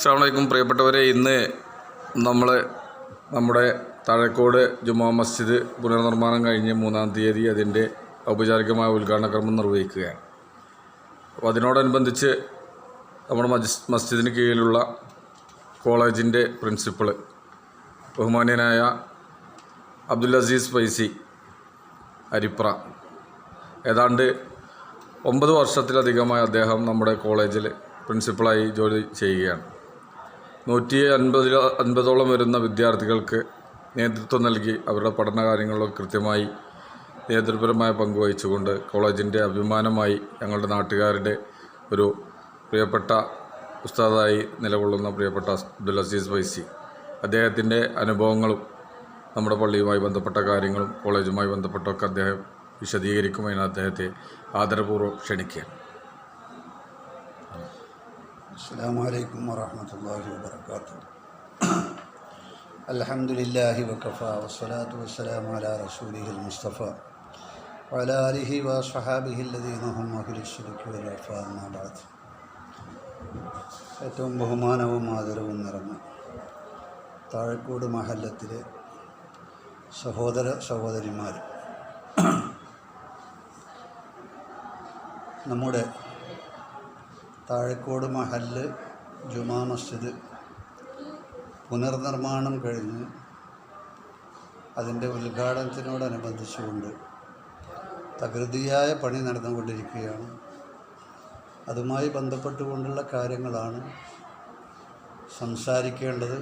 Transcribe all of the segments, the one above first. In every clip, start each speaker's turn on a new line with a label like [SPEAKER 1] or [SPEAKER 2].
[SPEAKER 1] അസ്സലാമു അലൈക്കും പ്രിയപ്പെട്ടവരെ, ഇന്ന് നമ്മൾ നമ്മുടെ താഴേക്കോട് ജുമാ മസ്ജിദ് പുനർനിർമ്മാണം കഴിഞ്ഞ് 3-ാം തീയതി അതിൻ്റെ ഔപചാരികമായ ഉദ്ഘാടന കർമ്മം നിർവഹിക്കുകയാണ്. അപ്പോൾ അതിനോടനുബന്ധിച്ച് നമ്മുടെ മസ്ജിദിന് കീഴിലുള്ള കോളേജിൻ്റെ പ്രിൻസിപ്പൾ ബഹുമാന്യനായ അബ്ദുൽ അസീസ് ഫൈസി അരിപ്ര, ഏതാണ്ട് 9 വർഷത്തിലധികമായി അദ്ദേഹം നമ്മുടെ കോളേജിൽ പ്രിൻസിപ്പളായി ജോലി ചെയ്യുകയാണ്. 150ഓളം വരുന്ന വിദ്യാർത്ഥികൾക്ക് നേതൃത്വം നൽകി അവരുടെ പഠന കാര്യങ്ങളിലൊക്കെ കൃത്യമായി നേതൃപരമായ പങ്കുവഹിച്ചുകൊണ്ട് കോളേജിൻ്റെ അഭിമാനമായി ഞങ്ങളുടെ നാട്ടുകാരുടെ ഒരു പ്രിയപ്പെട്ട ഉസ്താദായി നിലകൊള്ളുന്ന പ്രിയപ്പെട്ട അബ്ദുൽ അസീസ് ഫൈസി, അദ്ദേഹത്തിൻ്റെ അനുഭവങ്ങളും നമ്മുടെ പള്ളിയുമായി ബന്ധപ്പെട്ട കാര്യങ്ങളും കോളേജുമായി ബന്ധപ്പെട്ടൊക്കെ അദ്ദേഹം വിശദീകരിക്കുമെന്ന് അദ്ദേഹത്തെ ആദരപൂർവ്വം ക്ഷണിക്കുകയാണ്.
[SPEAKER 2] അസ്സലാമു അലൈക്കും വറഹ്മത്തുള്ളാഹി വബറകാതുഹു. അൽഹംദുലില്ലാഹി വകഫാ വസ്സലാത്തു വസ്സലാമു അലാ റസൂലിഹിൽ മുസ്തഫ വഅലാ ആലിഹി വസ്വഹാബിഹി അല്ലദീന ഹും അഹ്ലുശ് ശുർക്കി വൽ വഫാ അമ്മാ ബഅദ്. ഏറ്റവും ബഹുമാനവും ആദരവും നിറഞ്ഞ താഴേക്കോട് മഹല്ലത്തിലെ സഹോദര സഹോദരിമാർ, നമ്മുടെ താഴേക്കോട് മഹല്ല് ജുമാ മസ്ജിദ് പുനർനിർമ്മാണം കഴിഞ്ഞ് അതിൻ്റെ ഉദ്ഘാടനത്തിനോടനുബന്ധിച്ചുകൊണ്ട് തകൃതിയായ പണി നടന്നുകൊണ്ടിരിക്കുകയാണ്. അതുമായി ബന്ധപ്പെട്ടുകൊണ്ടുള്ള കാര്യങ്ങളാണ് സംസാരിക്കേണ്ടത്.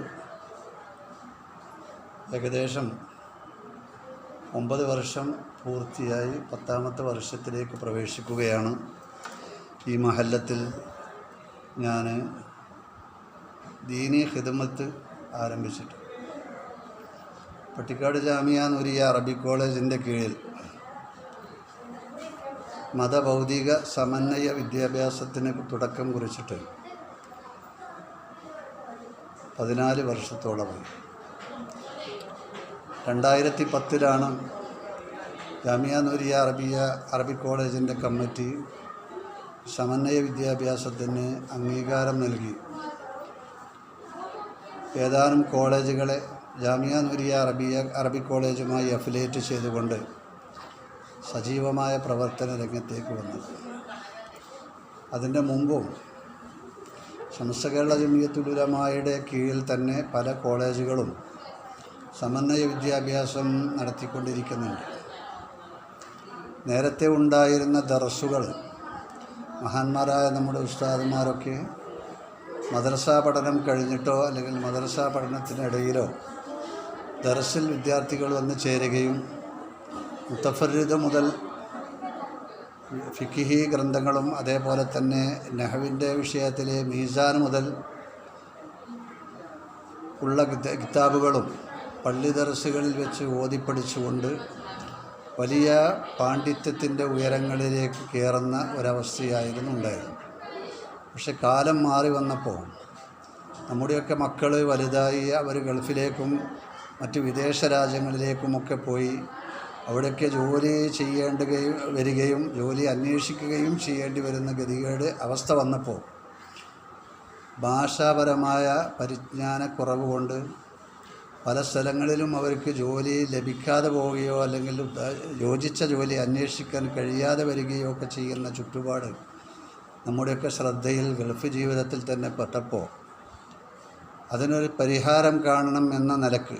[SPEAKER 2] ഏകദേശം 9 വർഷം പൂർത്തിയായി 10ാമത്തെ വർഷത്തിലേക്ക് പ്രവേശിക്കുകയാണ്. ഈ മഹല്ലത്തിൽ ഞാൻ ദീനി ഖിദ്മത്ത് ആരംഭിച്ചിട്ട് പട്ടിക്കാട് ജാമിയ നൂരിയ അറബിക് കോളേജിൻ്റെ കീഴിൽ മതഭൗതിക സമന്വയ വിദ്യാഭ്യാസത്തിന് തുടക്കം കുറിച്ചിട്ട് 14 വർഷത്തോളമായി. 2010 ജാമിയ നൂരിയ അറബിക് കോളേജിൻ്റെ കമ്മിറ്റി സമന്വയ വിദ്യാഭ്യാസത്തിന് അംഗീകാരം നൽകി ഏതാനും കോളേജുകളെ ജാമിയ നൂരിയ അറബിക് കോളേജുമായി അഫിലിയേറ്റ് ചെയ്തുകൊണ്ട് സജീവമായ പ്രവർത്തന രംഗത്തേക്ക് വന്നു. അതിൻ്റെ മുമ്പും സമസ്ത കേരള ജമിയത്തുൽ ഉലമായുടെ കീഴിൽ തന്നെ പല കോളേജുകളും സമന്വയ വിദ്യാഭ്യാസം നടത്തിക്കൊണ്ടിരിക്കുന്നുണ്ട്. നേരത്തെ ഉണ്ടായിരുന്ന ദർസുകൾ മഹാന്മാരായ നമ്മുടെ ഉസ്താദുമാരൊക്കെ മദ്രസ പഠനം കഴിഞ്ഞിട്ടോ അല്ലെങ്കിൽ മദ്രസ പഠനത്തിനിടയിലോ ദർസിൽ വിദ്യാർത്ഥികൾ വന്ന് ചേരുകയും മുത്തഫർരിദ് മുതൽ ഫിഖ്ഹി ഗ്രന്ഥങ്ങളും അതേപോലെ തന്നെ നഹ്വിൻ്റെ വിഷയത്തിലെ മീസാൻ മുതൽ ഉള്ള കിതാബുകളും പള്ളി ദർസുകളിൽ വെച്ച് ഓതിപ്പടിച്ചുകൊണ്ട് വലിയ പാണ്ഡിത്യത്തിൻ്റെ ഉയരങ്ങളിലേക്ക് കയറുന്ന ഒരവസ്ഥയായിരുന്നു ഉണ്ടായത്. പക്ഷെ കാലം മാറി വന്നപ്പോൾ നമ്മുടെയൊക്കെ മക്കൾ വലുതായി അവർ ഗൾഫിലേക്കും മറ്റ് വിദേശ രാജ്യങ്ങളിലേക്കുമൊക്കെ പോയി അവിടെയൊക്കെ ജോലി വരികയും ജോലി അന്വേഷിക്കുകയും ചെയ്യേണ്ടി വരുന്ന ഗതികേട് അവസ്ഥ വന്നപ്പോൾ ഭാഷാപരമായ പരിജ്ഞാനക്കുറവ് കൊണ്ട് പല സ്ഥലങ്ങളിലും അവർക്ക് ജോലി ലഭിക്കാതെ പോവുകയോ അല്ലെങ്കിൽ യോജിച്ച ജോലി അന്വേഷിക്കാൻ കഴിയാതെ വരികയോ ഒക്കെ ചെയ്യുന്ന ചുറ്റുപാട് നമ്മുടെയൊക്കെ ശ്രദ്ധയിൽ ഗൾഫ് ജീവിതത്തിൽ തന്നെ പെട്ടപ്പോൾ അതിനൊരു പരിഹാരം കാണണം എന്ന നിലക്ക്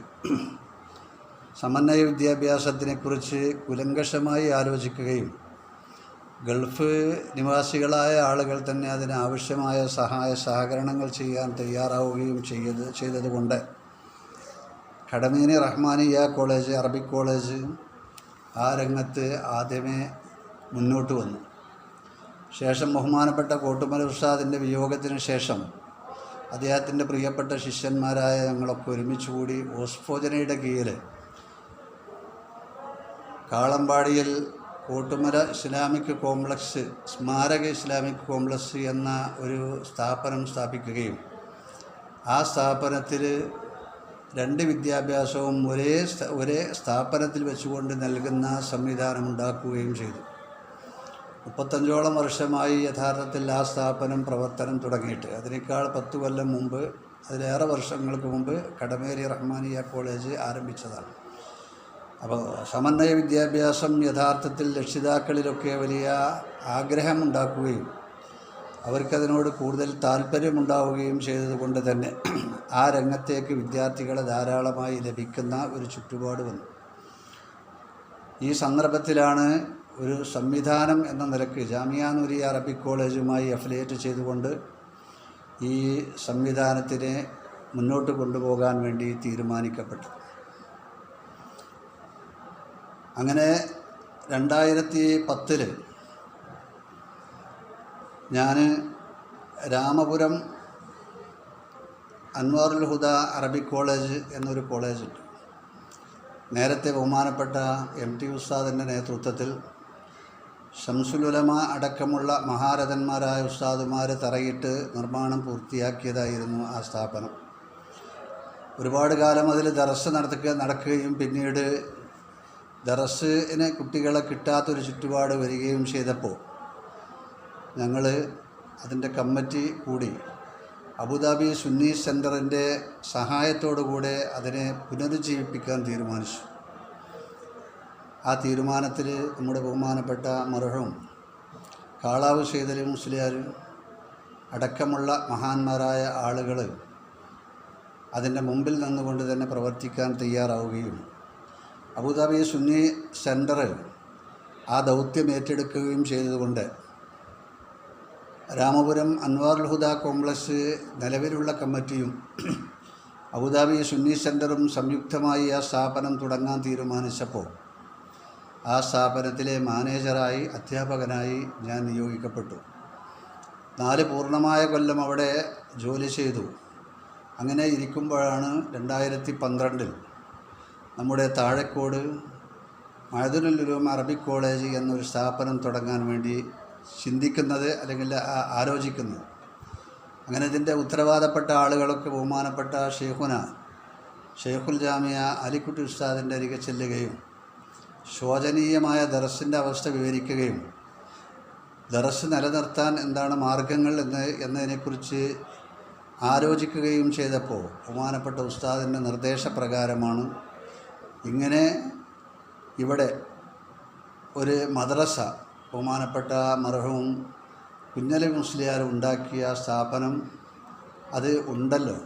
[SPEAKER 2] സമന്വയ വിദ്യാഭ്യാസത്തിനെക്കുറിച്ച് കുലങ്കഷമായി ആലോചിക്കുകയും ഗൾഫ് നിവാസികളായ ആളുകൾ തന്നെ അതിനാവശ്യമായ സഹായ സഹകരണങ്ങൾ ചെയ്യാൻ തയ്യാറാവുകയും ചെയ്തതുകൊണ്ട് ഖടമീനി റഹ്മാനിയ കോളേജ് അറബിക് കോളേജ് ആ രംഗത്ത് ആദ്യമേ മുന്നോട്ട് വന്നു. ശേഷം ബഹുമാനപ്പെട്ട കോട്ടുമല ഉസ്താദിൻ്റെ വിയോഗത്തിന് ശേഷം അദ്ദേഹത്തിൻ്റെ പ്രിയപ്പെട്ട ശിഷ്യന്മാരായ ഞങ്ങളൊക്കെ ഒരുമിച്ച് കൂടി ഓസ്ഫോജനയുടെ കീഴിൽ കാളമ്പാടിയിൽ കോട്ടുമല ഇസ്ലാമിക് കോംപ്ലക്സ് സ്മാരക ഇസ്ലാമിക് കോംപ്ലക്സ് എന്ന ഒരു സ്ഥാപനം സ്ഥാപിക്കുകയും ആ സ്ഥാപനത്തിൽ 2 വിദ്യാഭ്യാസവും ഒരേ സ്ഥാപനത്തിൽ വെച്ചുകൊണ്ട് നൽകുന്ന സംവിധാനം ഉണ്ടാക്കുകയും ചെയ്തു. 35ഓളം വർഷമായി യഥാർത്ഥത്തിൽ ആ സ്ഥാപനം പ്രവർത്തനം തുടങ്ങിയിട്ട്. അതിനേക്കാൾ 10 കൊല്ലം മുമ്പ്, അതിലേറെ വർഷങ്ങൾക്ക് മുമ്പ് കടമേരി റഹ്മാനിയ കോളേജ് ആരംഭിച്ചതാണ്. അപ്പോൾ സമന്വയ വിദ്യാഭ്യാസം യഥാർത്ഥത്തിൽ രക്ഷിതാക്കളിലൊക്കെ വലിയ ആഗ്രഹമുണ്ടാക്കുകയും അവർക്കതിനോട് കൂടുതൽ താല്പര്യമുണ്ടാവുകയും ചെയ്തതുകൊണ്ട് തന്നെ ആ രംഗത്തേക്ക് വിദ്യാർത്ഥികളെ ധാരാളമായി ലഭിക്കുന്ന ഒരു ചുറ്റുപാട് വന്നു. ഈ സന്ദർഭത്തിലാണ് ഒരു സംവിധാനം എന്ന നിലയ്ക്ക് ജാമിയ നൂരിയ അറബിക് കോളേജുമായി അഫിലിയേറ്റ് ചെയ്തുകൊണ്ട് ഈ സംവിധാനത്തിനെ മുന്നോട്ട് കൊണ്ടുപോകാൻ വേണ്ടി തീരുമാനിക്കപ്പെട്ടു. അങ്ങനെ 2010 ഞാൻ രാമപുരം അൻവാറുൽ ഹുദ അറബിക് കോളേജ് എന്നൊരു കോളേജുണ്ട്. നേരത്തെ ബഹുമാനപ്പെട്ട MT ഉസ്താദിൻ്റെ നേതൃത്വത്തിൽ ശംസുൽ ഉലമ അടക്കമുള്ള മഹാരഥന്മാരായ ഉസ്താദുമാർ തറയിട്ട് നിർമ്മാണം പൂർത്തിയാക്കിയതായിരുന്നു ആ സ്ഥാപനം. ഒരുപാട് കാലം അതിൽ ദർസ് നടക്കുകയും പിന്നീട് ദർസിന് കുട്ടികളെ കിട്ടാത്തൊരു ചുറ്റുപാട് വരികയും ചെയ്തപ്പോൾ ഞങ്ങൾ അതിൻ്റെ കമ്മിറ്റി കൂടി അബുദാബി സുന്നി സെൻറ്ററിൻ്റെ സഹായത്തോടുകൂടെ അതിനെ പുനരുജ്ജീവിപ്പിക്കാൻ തീരുമാനിച്ചു. ആ തീരുമാനത്തിൽ നമ്മുടെ ബഹുമാനപ്പെട്ട മർഹൂം കാളാവ് സയ്യിദ് അലി മുസ്ലിയാർ അടക്കമുള്ള മഹാന്മാരായ ആളുകൾ അതിൻ്റെ മുമ്പിൽ നിന്നുകൊണ്ട് തന്നെ പ്രവർത്തിക്കാൻ തയ്യാറാവുകയും അബുദാബി സുന്നി സെൻറ്റർ ആ ദൗത്യം ഏറ്റെടുക്കുകയും ചെയ്തതുകൊണ്ട് രാമപുരം അൻവാറുൽ ഹുദ കോംപ്ലക്സ് നിലവിലുള്ള കമ്മിറ്റിയും അബുദാബി സുന്നി സെൻറ്ററും സംയുക്തമായി ആ സ്ഥാപനം തുടങ്ങാൻ തീരുമാനിച്ചപ്പോൾ ആ സ്ഥാപനത്തിലെ മാനേജറായി അധ്യാപകനായി ഞാൻ നിയോഗിക്കപ്പെട്ടു. 4 പൂർണ്ണമായ കൊല്ലം അവിടെ ജോലി ചെയ്തു. അങ്ങനെ ഇരിക്കുമ്പോഴാണ് 2012 നമ്മുടെ താഴെക്കോട് മഅദനുൽ ഉലൂം അറബിക് കോളേജ് എന്നൊരു സ്ഥാപനം തുടങ്ങാൻ വേണ്ടി ചിന്തിക്കുന്നത് അല്ലെങ്കിൽ ആലോചിക്കുന്നത്. അങ്ങനെ ഇതിൻ്റെ ഉത്തരവാദപ്പെട്ട ആളുകളൊക്കെ ബഹുമാനപ്പെട്ട ഷെയ്ഖുൽ ജാമിയ അലിക്കുട്ടി ഉസ്താദിൻ്റെ അരികെ ചെല്ലുകയും ശോചനീയമായ ദർസിൻ്റെ അവസ്ഥ വിവരിക്കുകയും ദർസ് നിലനിർത്താൻ എന്താണ് മാർഗങ്ങൾ എന്നതിനെക്കുറിച്ച് ആലോചിക്കുകയും ചെയ്തപ്പോൾ ബഹുമാനപ്പെട്ട ഉസ്താദിൻ്റെ നിർദ്ദേശപ്രകാരമാണ് ഇങ്ങനെ ഇവിടെ ഒരു മദ്രസ ബഹുമാനപ്പെട്ട മർഹൂം കുഞ്ഞലി മുസ്ലിയാർ ഉണ്ടാക്കിയ സ്ഥാപനം അത് ഉണ്ടല്ലോ,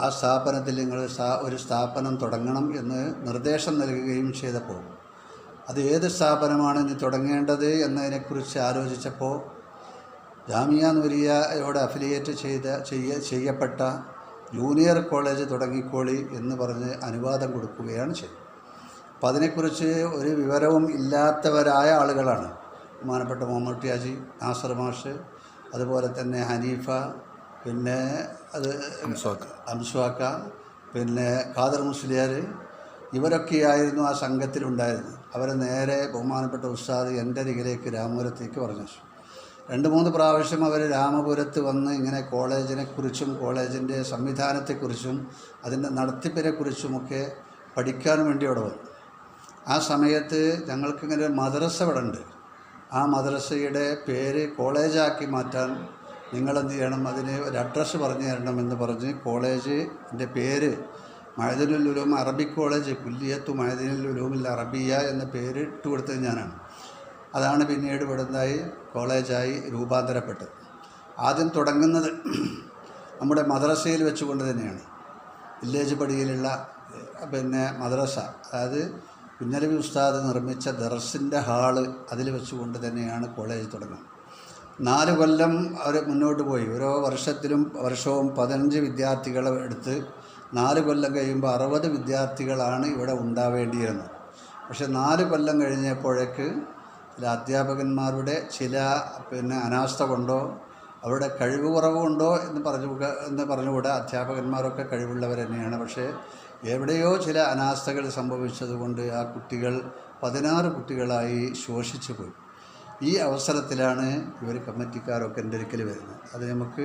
[SPEAKER 2] ആ സ്ഥാപനത്തിൽ നിങ്ങൾ ഒരു സ്ഥാപനം തുടങ്ങണം എന്ന് നിർദ്ദേശം നൽകുകയും ചെയ്തപ്പോൾ അത് ഏത് സ്ഥാപനമാണ് ഇനി തുടങ്ങേണ്ടത് എന്നതിനെക്കുറിച്ച് ആലോചിച്ചപ്പോൾ ജാമിയ നൂരിയയോട് അഫിലിയേറ്റ് ചെയ്യപ്പെട്ട ജൂനിയർ കോളേജ് തുടങ്ങിക്കോളി എന്ന് പറഞ്ഞ് അനുവാദം കൊടുക്കുകയാണ് ചെയ്തത്. അപ്പോൾ അതിനെക്കുറിച്ച് ഒരു വിവരവും ഇല്ലാത്തവരായ ആളുകളാണ് ബഹുമാനപ്പെട്ട മുഹമ്മദ് ടിയാജി, നാസർ മാഷ്, അതുപോലെ തന്നെ ഹനീഫ, പിന്നെ അത് അംസ്വാക്ക, പിന്നെ ഖാദർ മുസ്ലിയാർ, ഇവരൊക്കെയായിരുന്നു ആ സംഘത്തിലുണ്ടായിരുന്നത്. അവരെ നേരെ ബഹുമാനപ്പെട്ട ഉസ്താദ് എൻ്റെ അരികിലേക്ക് രാമപുരത്തേക്ക് പറഞ്ഞു. 2-3 പ്രാവശ്യം അവർ രാമപുരത്ത് വന്ന് ഇങ്ങനെ കോളേജിനെക്കുറിച്ചും കോളേജിൻ്റെ സംവിധാനത്തെക്കുറിച്ചും അതിൻ്റെ നടത്തിപ്പിനെക്കുറിച്ചുമൊക്കെ പഠിക്കാൻ വേണ്ടി അവിടെ വന്നു. ആ സമയത്ത് ഞങ്ങൾക്കിങ്ങനെ ഒരു മദ്രസ ഇവിടെ ഉണ്ട്, ആ മദ്രസയുടെ പേര് കോളേജാക്കി മാറ്റാൻ നിങ്ങളെന്ത് ചെയ്യണം, അതിന് ഒരു അഡ്രസ്സ് പറഞ്ഞു തരണമെന്ന് പറഞ്ഞ് കോളേജിൻ്റെ പേര് മഅദനുൽ ഉലൂം അറബിക് കോളേജ്, കുല്ലിയത്തു മഅദനുൽ ഉലൂമിൽ അറബിയ എന്ന പേര് ഇട്ട് കൊടുത്തത് ഞാനാണ്. അതാണ് പിന്നീട് ഇവിടുന്നായി കോളേജായി രൂപാന്തരപ്പെട്ടത്. ആദ്യം തുടങ്ങുന്നത് നമ്മുടെ മദ്രസയിൽ വെച്ചുകൊണ്ട് തന്നെയാണ്. വില്ലേജ് പടിയിലുള്ള പിന്നെ മദ്രസ, അതായത് കുഞ്ഞലവി ഉസ്താദ് നിർമ്മിച്ച ദർസിൻ്റെ ഹാള്, അതിൽ വെച്ചുകൊണ്ട് തന്നെയാണ് കോളേജ് തുടങ്ങുന്നത്. 4 കൊല്ലം അവർ മുന്നോട്ട് പോയി. ഓരോ വർഷവും 15 വിദ്യാർത്ഥികളെ എടുത്ത് 4 കൊല്ലം കഴിയുമ്പോൾ 60 വിദ്യാർത്ഥികളാണ് ഇവിടെ ഉണ്ടാവേണ്ടിയിരുന്നത്. പക്ഷേ 4 കൊല്ലം കഴിഞ്ഞപ്പോഴേക്ക് ചില അധ്യാപകന്മാരുടെ ചില അനാസ്ഥ കൊണ്ടോ അവരുടെ കഴിവ് കുറവുണ്ടോ എന്ന് പറഞ്ഞുകൂടെ. അധ്യാപകന്മാരൊക്കെ കഴിവുള്ളവർ തന്നെയാണ്. പക്ഷേ എവിടെയോ ചില അനാസ്ഥകൾ സംഭവിച്ചതുകൊണ്ട് ആ കുട്ടികൾ 16 കുട്ടികളായി ശോഷിച്ചു പോയി. ഈ അവസരത്തിലാണ് ഇവർ കമ്മിറ്റിക്കാരൊക്കെ എൻ്റെ ഒരിക്കൽ വരുന്നത്. അത് നമുക്ക്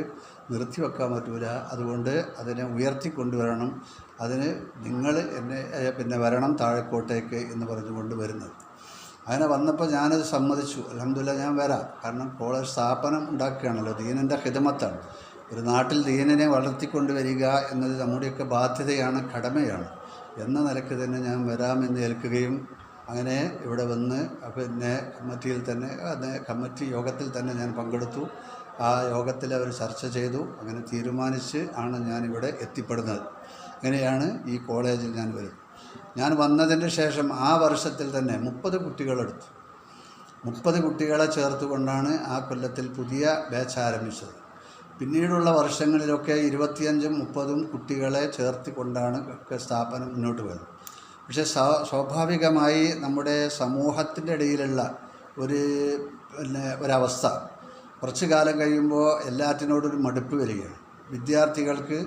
[SPEAKER 2] നിർത്തിവെക്കാൻ പറ്റൂല, അതുകൊണ്ട് അതിനെ ഉയർത്തിക്കൊണ്ടുവരണം, അതിന് നിങ്ങൾ എന്നെ വരണം താഴെക്കോട്ടേക്ക് എന്ന് പറഞ്ഞുകൊണ്ട് വരുന്നത്. അങ്ങനെ വന്നപ്പോൾ ഞാനത് സമ്മതിച്ചു. അൽഹംദുലില്ലാ ഞാൻ വരാം. കാരണം കോളേജ് സ്ഥാപനം ഉണ്ടാക്കുകയാണല്ലോ, ദീനിൻ്റെ ഖിദ്മത്താണ്. ഒരു നാട്ടിൽ ദീനിനെ വളർത്തിക്കൊണ്ട് വരിക എന്നത് നമ്മുടെയൊക്കെ ബാധ്യതയാണ്, കടമയാണ്. എന്ന നിലയ്ക്ക് തന്നെ ഞാൻ വരാമെന്ന് ഏൽക്കുകയും അങ്ങനെ ഇവിടെ വന്ന് പിന്നെ കമ്മിറ്റിയിൽ തന്നെ കമ്മിറ്റി യോഗത്തിൽ തന്നെ ഞാൻ പങ്കെടുത്തു. ആ യോഗത്തിൽ അവർ ചർച്ച ചെയ്തു. അങ്ങനെ തീരുമാനിച്ച് ആണ് ഞാനിവിടെ എത്തിപ്പെടുന്നത്. അങ്ങനെയാണ് ഈ കോളേജിൽ ഞാൻ വരുന്നത്. ഞാൻ വന്നതിന് ശേഷം ആ വർഷത്തിൽ തന്നെ 30 കുട്ടികളെടുത്തു. 30 കുട്ടികളെ ചേർത്തുകൊണ്ടാണ് ആ കൊല്ലത്തിൽ പുതിയ ബാച്ച് ആരംഭിച്ചത്. പിന്നീടുള്ള വർഷങ്ങളിലൊക്കെ 25ഉം 30ഉം കുട്ടികളെ ചേർത്തിക്കൊണ്ടാണ് സ്ഥാപനം മുന്നോട്ട് പോയത്. പക്ഷേ സ്വാഭാവികമായി നമ്മുടെ സമൂഹത്തിൻ്റെ ഇടയിലുള്ള ഒരവസ്ഥ കുറച്ച് കാലം കഴിയുമ്പോൾ എല്ലാറ്റിനോടൊരു മടുപ്പ് വരികയാണ്. വിദ്യാർത്ഥികൾക്ക്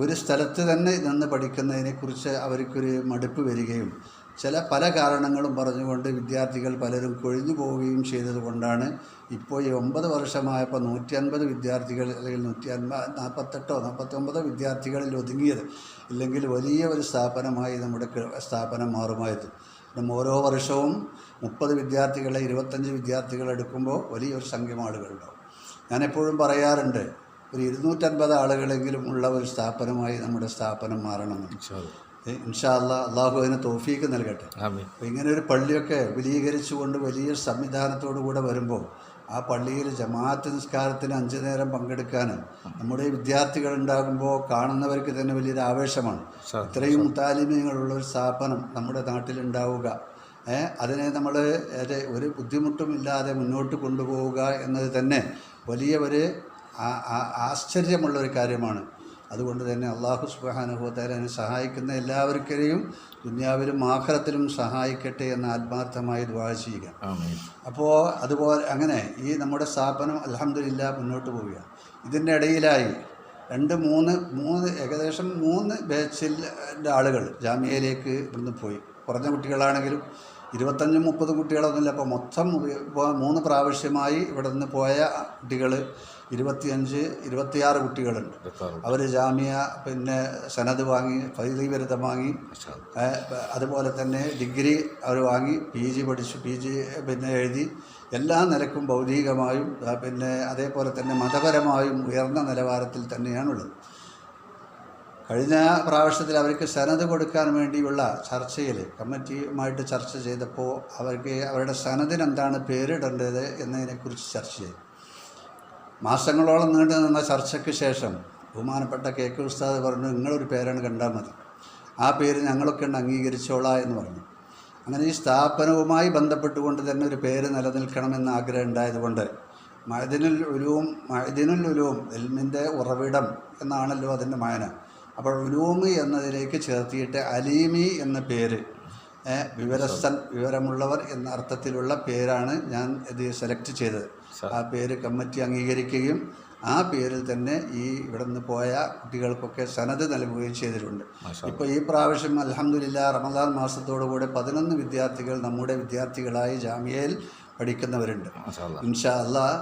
[SPEAKER 2] ഒരു സ്ഥലത്ത് തന്നെ നിന്ന് പഠിക്കുന്നതിനെക്കുറിച്ച് അവർക്കൊരു മടുപ്പ് വരികയും പല കാരണങ്ങളും പറഞ്ഞുകൊണ്ട് വിദ്യാർത്ഥികൾ പലരും കൊഴിഞ്ഞു പോവുകയും ചെയ്തതുകൊണ്ടാണ് ഇപ്പോൾ ഈ 9 വർഷമായപ്പോൾ 150 വിദ്യാർത്ഥികൾ അല്ലെങ്കിൽ 148 49 വിദ്യാർത്ഥികളിൽ ഒതുങ്ങിയത്. ഇല്ലെങ്കിൽ വലിയ ഒരു സ്ഥാപനമായി നമ്മുടെ സ്ഥാപനം മാറുമായിരുന്നു. പിന്നെ ഓരോ വർഷവും 30 വിദ്യാർത്ഥികളെ 25 വിദ്യാർത്ഥികൾ എടുക്കുമ്പോൾ വലിയൊരു സംഖ്യം ആളുകളുണ്ടാവും. ഞാനെപ്പോഴും പറയാറുണ്ട്, ഒരു 250 ആളുകളെങ്കിലും ഉള്ള ഒരു സ്ഥാപനമായി നമ്മുടെ സ്ഥാപനം മാറണമെന്ന്. ഇൻഷാ അല്ലാഹ്, അള്ളാഹു അതിന് തൗഫീക്ക് നൽകട്ടെ. അപ്പോൾ ഇങ്ങനെ ഒരു പള്ളിയൊക്കെ വിപുലീകരിച്ചുകൊണ്ട് വലിയ സംവിധാനത്തോടു കൂടെ വരുമ്പോൾ ആ പള്ളിയിൽ ജമാഅത്ത് നിസ്കാരത്തിന് 5 നേരം പങ്കെടുക്കാനും നമ്മുടെ വിദ്യാർത്ഥികൾ ഉണ്ടാകുമ്പോൾ കാണുന്നവർക്ക് തന്നെ വലിയൊരു ആവേശമാണ്. ഇത്രയും മുത്താലിമീങ്ങളുള്ള ഒരു സ്ഥാപനം നമ്മുടെ നാട്ടിലുണ്ടാവുക, അതിനെ നമ്മൾ ഒരു ബുദ്ധിമുട്ടുമില്ലാതെ മുന്നോട്ട് കൊണ്ടുപോവുക എന്നത് തന്നെ വലിയ ഒരു ആശ്ചര്യമുള്ളൊരു കാര്യമാണ്. അതുകൊണ്ട് തന്നെ അല്ലാഹു സുബ്ഹാനഹു വ തആല അതിനെ സഹായിക്കുന്ന എല്ലാവർക്കെയും ദുനിയാവിലും ആഖിറത്തിലും സഹായിക്കട്ടെ എന്ന് ആത്മാർത്ഥമായി ദുആ ചെയ്യുക. അപ്പോൾ അതുപോലെ അങ്ങനെ ഈ നമ്മുടെ സ്ഥാപനം അൽഹംദുലില്ലാ മുന്നോട്ട് പോവുകയാണ്. ഇതിൻ്റെ ഇടയിലായി ഏകദേശം 3 ബാച്ചിൻ്റെ ആളുകൾ ജാമിയയിലേക്ക് ഇവിടുന്ന് പോയി. കുറഞ്ഞ കുട്ടികളാണെങ്കിലും 25-30 കുട്ടികളൊന്നുമില്ല. അപ്പോൾ മൊത്തം 3 പ്രാവശ്യമായി ഇവിടെ നിന്ന് പോയ കുട്ടികൾ 25-26 കുട്ടികളുണ്ട്. അവർ ജാമിയ പിന്നെ സനത് വാങ്ങി, ഫൈദി ബിരുദം വാങ്ങി, അതുപോലെ തന്നെ ഡിഗ്രി അവർ വാങ്ങി, PG പഠിച്ചു, PG പിന്നെ എഴുതി. എല്ലാ നിലക്കും ഭൗതികമായും പിന്നെ അതേപോലെ തന്നെ മതപരമായും ഉയർന്ന നിലവാരത്തിൽ തന്നെയാണുള്ളത്. കഴിഞ്ഞ പ്രാവശ്യത്തിൽ അവർക്ക് സനത് കൊടുക്കാൻ വേണ്ടിയുള്ള ചർച്ചയിൽ കമ്മിറ്റിയുമായിട്ട് ചർച്ച ചെയ്തപ്പോൾ അവരുടെ സനദിന് എന്താണ് പേരിടേണ്ടത് എന്നതിനെക്കുറിച്ച് ചർച്ച ചെയ്തു. മാസങ്ങളോളം നീണ്ടു നിന്ന ചർച്ചയ്ക്ക് ശേഷം ബഹുമാനപ്പെട്ട KK ഉസ്താദ് പറഞ്ഞു, നിങ്ങളൊരു പേരാണ് കണ്ടാൽ മതി, ആ പേര് ഞങ്ങളൊക്കെ അംഗീകരിച്ചോളാം എന്ന് പറഞ്ഞു. അങ്ങനെ ഈ സ്ഥാപനവുമായി ബന്ധപ്പെട്ടുകൊണ്ട് തന്നെ ഒരു പേര് നിലനിൽക്കണമെന്ന് ആഗ്രഹം ഉണ്ടായതുകൊണ്ട് മഅദിനുൽ ഉലൂം ഇൽമിൻ്റെ ഉറവിടം എന്നാണല്ലോ അതിൻ്റെ മായന. അപ്പോൾ ഉലൂമി എന്നതിലേക്ക് ചേർത്തിയിട്ട് അലീമി എന്ന പേര്, വിവരമുള്ളവർ എന്ന അർത്ഥത്തിലുള്ള പേരാണ് ഞാൻ ഇത് സെലക്ട് ചെയ്തത്. ആ പേര് കമ്മിറ്റി അംഗീകരിക്കുകയും ആ പേരിൽ തന്നെ ഈ ഇവിടെ നിന്ന് പോയ കുട്ടികൾക്കൊക്കെ സനത് നൽകുകയും ചെയ്തിട്ടുണ്ട്. ഇപ്പോൾ ഈ പ്രാവശ്യം അൽഹംദുലില്ലാ റമദാൻ മാസത്തോടുകൂടെ 11 വിദ്യാർത്ഥികൾ നമ്മുടെ വിദ്യാർത്ഥികളായി ജാമിയയിൽ പഠിക്കുന്നവരുണ്ട്. ഇൻഷാ അല്ലാഹ്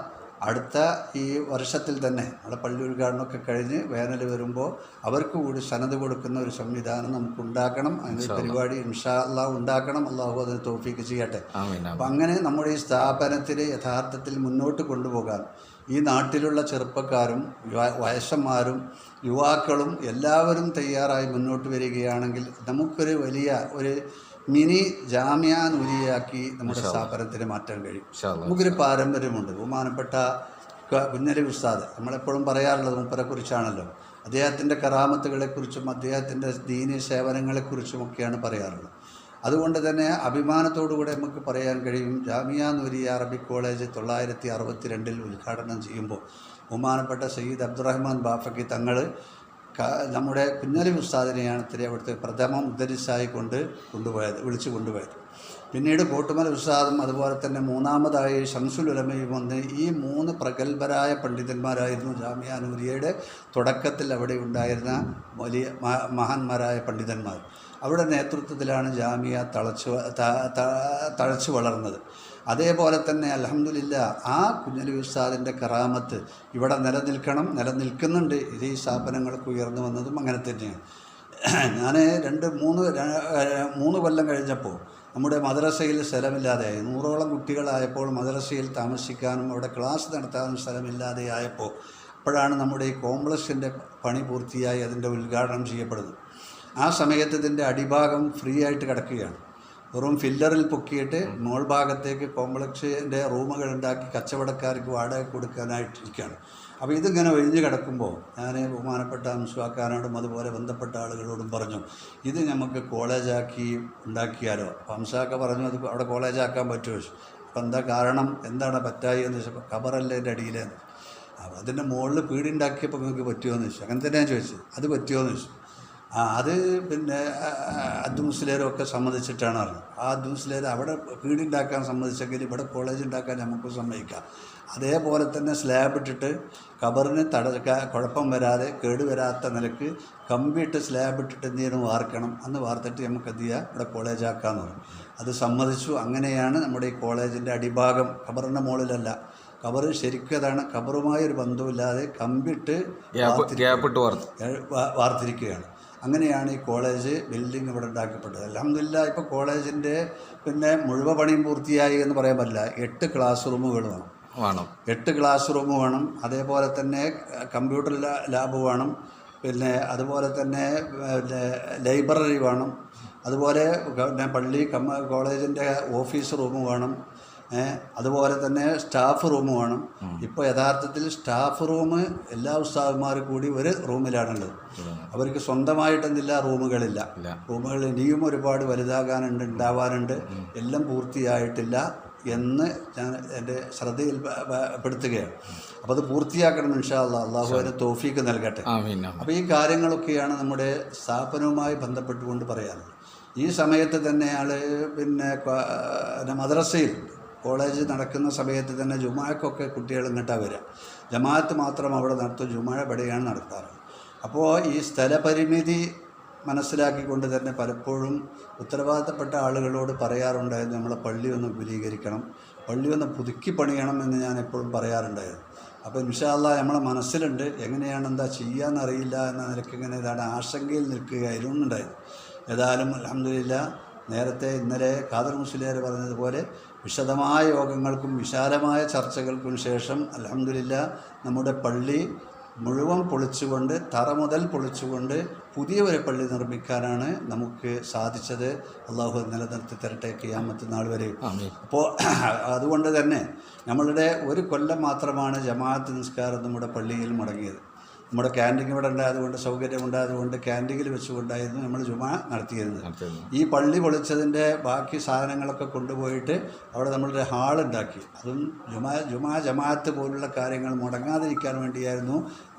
[SPEAKER 2] അടുത്ത ഈ വർഷത്തിൽ തന്നെ നമ്മുടെ പള്ളി ഉദ്ഘാടനമൊക്കെ കഴിഞ്ഞ് വേനൽ വരുമ്പോൾ അവർക്ക് കൂടി സനത് കൊടുക്കുന്ന ഒരു സംവിധാനം നമുക്ക് ഉണ്ടാക്കണം. അങ്ങനെ പരിപാടി ഇൻഷാ അല്ലാഹ് ഉണ്ടാക്കണം. അല്ലാഹു അതിന് തൗഫീക്ക് ചെയ്യട്ടെ. അപ്പം അങ്ങനെ നമ്മുടെ ഈ സ്ഥാപനത്തിന് യഥാർത്ഥത്തിൽ മുന്നോട്ട് കൊണ്ടുപോകാൻ ഈ നാട്ടിലുള്ള ചെറുപ്പക്കാരും വയസ്സന്മാരും യുവാക്കളും എല്ലാവരും തയ്യാറായി മുന്നോട്ട് വരികയാണെങ്കിൽ നമുക്കൊരു വലിയ ഒരു മിനി ജാമിയ നൂരിയാക്കി നമ്മുടെ സ്ഥാപനത്തിന് മാറ്റാൻ കഴിയും. നമുക്കൊരു പാരമ്പര്യമുണ്ട്. ബഹുമാനപ്പെട്ട കുഞ്ഞലി ഉസ്താദ് നമ്മളെപ്പോഴും പറയാറുള്ളത് മൂപ്പരെക്കുറിച്ചാണല്ലോ. അദ്ദേഹത്തിൻ്റെ കറാമത്തുകളെക്കുറിച്ചും അദ്ദേഹത്തിൻ്റെ ദീനി സേവനങ്ങളെക്കുറിച്ചുമൊക്കെയാണ് പറയാറുള്ളത്. അതുകൊണ്ട് തന്നെ അഭിമാനത്തോടുകൂടെ നമുക്ക് പറയാൻ കഴിയും, ജാമിയ നൂരിയ അറബിക് കോളേജ് 1962 ഉദ്ഘാടനം ചെയ്യുമ്പോൾ ബഹുമാനപ്പെട്ട സയ്യിദ് അബ്ദുറഹ്മാൻ ബാഫക്കി തങ്ങൾ നമ്മുടെ കുഞ്ഞലി ഉസ്താദിനെയാണ് അവിടുത്തെ പ്രഥമ മുദ്ദരിസായി വിളിച്ചു കൊണ്ടുപോയത്. പിന്നീട് കോട്ടുമല ഉസ്താദും അതുപോലെ തന്നെ മൂന്നാമതായി ഷംസുൽ ഉലമയും വന്ന് ഈ 3 പ്രഗത്ഭരായ പണ്ഡിതന്മാരായിരുന്നു ജാമിയ നൂരിയയുടെ തുടക്കത്തിൽ അവിടെ ഉണ്ടായിരുന്ന വലിയ മഹാന്മാരായ പണ്ഡിതന്മാർ. അവരുടെ നേതൃത്വത്തിലാണ് ജാമിയ തഴച്ചു വളർന്നത്. അതേപോലെ തന്നെ അൽഹംദുലില്ലാ ആ കുഞ്ഞലി ഉസ്താദിൻ്റെ കറാമത്ത് ഇവിടെ നിലനിൽക്കുന്നുണ്ട്. ഇത് ഈ സ്ഥാപനങ്ങൾക്ക് ഉയർന്നു വന്നതും അങ്ങനെ തന്നെയാണ്. ഞാൻ 3 കൊല്ലം കഴിഞ്ഞപ്പോൾ നമ്മുടെ മദ്രസയിൽ സ്ഥലമില്ലാതെയായി. 100ഓളം കുട്ടികളായപ്പോൾ മദ്രസയിൽ താമസിക്കാനും അവിടെ ക്ലാസ് നടത്താനും സ്ഥലമില്ലാതെയായപ്പോൾ അപ്പോഴാണ് നമ്മുടെ ഈ കോംപ്ലക്സിൻ്റെ പണി പൂർത്തിയായി അതിൻ്റെ ഉദ്ഘാടനം ചെയ്യപ്പെടുന്നത്. ആ സമയത്ത് ഇതിൻ്റെ അടിഭാഗം ഫ്രീ ആയിട്ട് കിടക്കുകയാണ്. വെറും ഫില്ലറിൽ പൊക്കിയിട്ട് മോൾ ഭാഗത്തേക്ക് കോംപ്ലക്സിൻ്റെ റൂമുകൾ ഉണ്ടാക്കി കച്ചവടക്കാർക്ക് വാടക കൊടുക്കാനായിട്ടിരിക്കുകയാണ്. അപ്പോൾ ഇതിങ്ങനെ ഒഴിഞ്ഞു കിടക്കുമ്പോൾ ഞാൻ ബഹുമാനപ്പെട്ട ഹംസാക്കാനോടും അതുപോലെ ബന്ധപ്പെട്ട ആളുകളോടും പറഞ്ഞു, ഇത് നമുക്ക് കോളേജാക്കി ഉണ്ടാക്കിയാലോ. അപ്പോൾ ഹംസാക്ക പറഞ്ഞു അത് അവിടെ കോളേജാക്കാൻ പറ്റുമോ. അപ്പോൾ എന്താ കാരണം, എന്താണ് പറ്റായി എന്ന് ചോദിച്ചപ്പോൾ ഖബറല്ലേ എൻ്റെ അടിയിലെന്ന്. അപ്പോൾ അതിൻ്റെ മുകളിൽ പീടി ഉണ്ടാക്കിയപ്പോൾ നിങ്ങൾക്ക് പറ്റുമോ എന്ന് ചോദിച്ചു. അങ്ങനെ തന്നെയാണ് ചോദിച്ചത്. അത് പറ്റുമോ എന്ന് ചോദിച്ചു. അത് പിന്നെ അബ്ദു മുസ്ലിയാരൊക്കെ സമ്മതിച്ചിട്ടാണ് അറിഞ്ഞത്. ആ അബ്ദു മുസ്ലിയാർ അവിടെ പീടി ഉണ്ടാക്കാൻ സമ്മതിച്ചെങ്കിൽ ഇവിടെ കോളേജ് ഉണ്ടാക്കാൻ നമുക്ക് സമ്മതിക്കാം. അതേപോലെ തന്നെ സ്ലാബ് ഇട്ടിട്ട് ഖബറിന് കുഴപ്പം വരാതെ കേടുവരാത്ത നിലക്ക് കമ്പിയിട്ട് സ്ലാബ് ഇട്ടിട്ട് എന്തെങ്കിലും വാർക്കണം. അന്ന് വാർത്തിട്ട് നമുക്ക് എന്ത് ചെയ്യുക, ഇവിടെ കോളേജാക്കാമെന്ന് പറഞ്ഞു. അത് സമ്മതിച്ചു. അങ്ങനെയാണ് നമ്മുടെ ഈ കോളേജിൻ്റെ അടിഭാഗം ഖബറിൻ്റെ മുകളിലല്ല, ഖബറ് ശരിക്കും അതാണ്, ഖബറുമായൊരു ബന്ധമില്ലാതെ കമ്പിട്ട് വാർത്തിരിക്കുകയാണ്. അങ്ങനെയാണ് ഈ കോളേജ് ബിൽഡിംഗ് ഇവിടെ ഉണ്ടാക്കപ്പെട്ടത്. അൽഹംദുലില്ലാഹ് ഇപ്പോൾ കോളേജിൻ്റെ പിന്നെ മുഴുവൻ പണിയും പൂർത്തിയായി എന്ന് പറയാൻ പറ്റില്ല. 8 ക്ലാസ് റൂമുകൾ വേണം. 8 ക്ലാസ് റൂം വേണം. അതേപോലെ തന്നെ കമ്പ്യൂട്ടർ ലാബ് വേണം. പിന്നെ അതുപോലെ തന്നെ ലൈബ്രറി വേണം. അതുപോലെ പിന്നെ പള്ളി കോളേജിൻ്റെ ഓഫീസ് റൂം വേണം. അതുപോലെ തന്നെ സ്റ്റാഫ് റൂം വേണം. ഇപ്പോൾ യഥാർത്ഥത്തിൽ സ്റ്റാഫ് റൂം എല്ലാ ഉസ്താദന്മാരും കൂടി ഒരു റൂമിലാണുള്ളത്. അവർക്ക് സ്വന്തമായിട്ടെന്നില്ല റൂമുകളില്ല. റൂമുകൾ ഇനിയും ഒരുപാട് വലുതാകാനുണ്ട്, ഉണ്ടാവാനുണ്ട്. എല്ലാം പൂർത്തിയായിട്ടില്ല എന്ന് ഞാൻ എൻ്റെ ശ്രദ്ധയിൽ പെടുത്തുകയാണ്. അപ്പോൾ അത് പൂർത്തിയാക്കണം ഇൻഷാ അല്ലാഹ്. അള്ളാഹു അതിന് തൗഫീക്ക് നൽകട്ടെ. അപ്പോൾ ഈ കാര്യങ്ങളൊക്കെയാണ് നമ്മുടെ സ്ഥാപനവുമായി ബന്ധപ്പെട്ടുകൊണ്ട് പറയാനുള്ളത്. ഈ സമയത്ത് തന്നെ ആൾ പിന്നെ മദ്രസയിൽ കോളേജ് നടക്കുന്ന സമയത്ത് തന്നെ ജുമാക്കൊക്കെ കുട്ടികൾ ഇങ്ങോട്ടാണ് വരിക. ജമാഅത്ത് മാത്രം അവിടെ നടത്തും, ജുമാ ഇവിടെയാണ് നടത്താറ്. അപ്പോൾ ഈ സ്ഥലപരിമിതി മനസ്സിലാക്കിക്കൊണ്ട് തന്നെ പലപ്പോഴും ഉത്തരവാദിത്തപ്പെട്ട ആളുകളോട് പറയാറുണ്ടായിരുന്നു, നമ്മളെ പള്ളി ഒന്ന് വിപുലീകരിക്കണം, പള്ളി ഒന്ന് പുതുക്കി പണിയണം എന്ന് ഞാൻ എപ്പോഴും പറയാറുണ്ടായിരുന്നു. അപ്പോൾ ഇൻഷാ അല്ലാഹ് നമ്മളെ മനസ്സിലുണ്ട്, എങ്ങനെയാണ് എന്താ ചെയ്യാമെന്നറിയില്ല എന്ന നിലയ്ക്ക് ഇങ്ങനെ ഇതാണ് ആശങ്കയിൽ നിൽക്കുകയായിരുന്നു ഉണ്ടായിരുന്നു. ഏതായാലും അൽഹംദുലില്ലാഹ് നേരത്തെ ഇന്നലെ ഖാദർ മുസ്ലിയാർ പറഞ്ഞതുപോലെ വിശദമായ യോഗങ്ങൾക്കും വിശാലമായ ചർച്ചകൾക്കും ശേഷം അൽഹംദുലില്ലാഹ് നമ്മുടെ പള്ളി മുഴുവൻ പൊളിച്ചുകൊണ്ട്, തറ മുതൽ പൊളിച്ചുകൊണ്ട് പുതിയ ഒരു പള്ളി നിർമ്മിക്കാനാണ് നമുക്ക് സാധിച്ചത്. അള്ളാഹു നിലനിർത്തി തരട്ടെ ഖിയാമത്ത് നാൾ വരെ. അപ്പോൾ അതുകൊണ്ട് തന്നെ നമ്മളുടെ ഒരു കൊല്ലം മാത്രമാണ് ജമാഅത്ത് നിസ്കാരം നമ്മുടെ പള്ളിയിൽ മുടങ്ങിയത്. നമ്മുടെ ക്യാൻറ്റീൻ ഇവിടെ ഉണ്ടായതുകൊണ്ട്, സൗകര്യമുണ്ടായതുകൊണ്ട് ക്യാൻറ്റീനിൽ വെച്ചുകൊണ്ടായിരുന്നു നമ്മൾ ജുമാ നടത്തിയിരുന്നത്. ഈ പള്ളി പൊളിച്ചതിൻ്റെ ബാക്കി സാധനങ്ങളൊക്കെ കൊണ്ടുപോയിട്ട് അവിടെ നമ്മളൊരു ഹാളുണ്ടാക്കി. അതും ജമാഅത്ത് പോലുള്ള കാര്യങ്ങൾ മുടങ്ങാതിരിക്കാൻ വേണ്ടിയായിരുന്നു